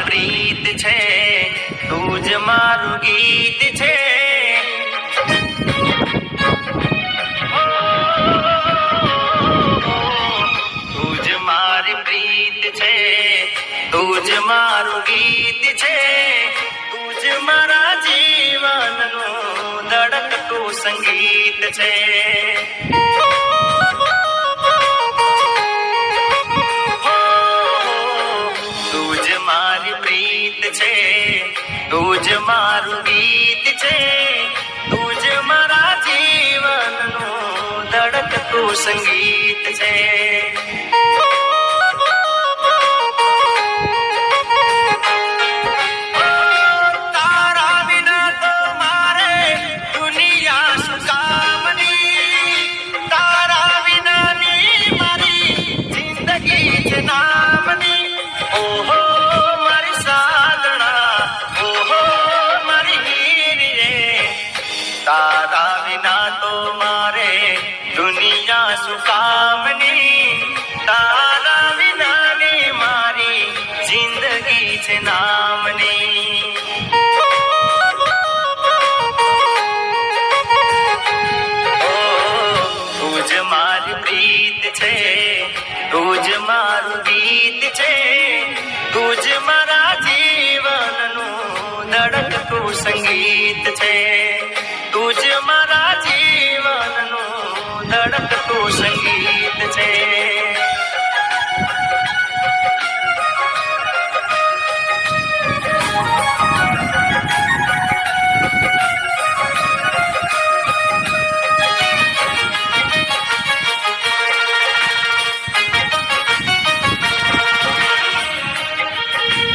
રીત છે તું જ મારું ગીત છે તું જ મારી પ્રીત છે તું જ મારું ગીત છે તું જ મારા જીવનનું ધડકતું સંગીત છે તું જ મારું ગીત છે તું જ મારા જીવનનું ધડકતું સંગીત છે તારા વિના તો મારે દુનિયા શું કામની તારા વિનાની મારી જિંદગી છે નામની ઓહો તારા વિના તો મારે દુનિયા શું કામની તારા વિનાની મારી જિંદગી છે નામની તું જ મારી પ્રીત છે તું જ મારું ગીત છે તું જ મારા જીવનનું ધડકતું સંગીત છે તું જ મારા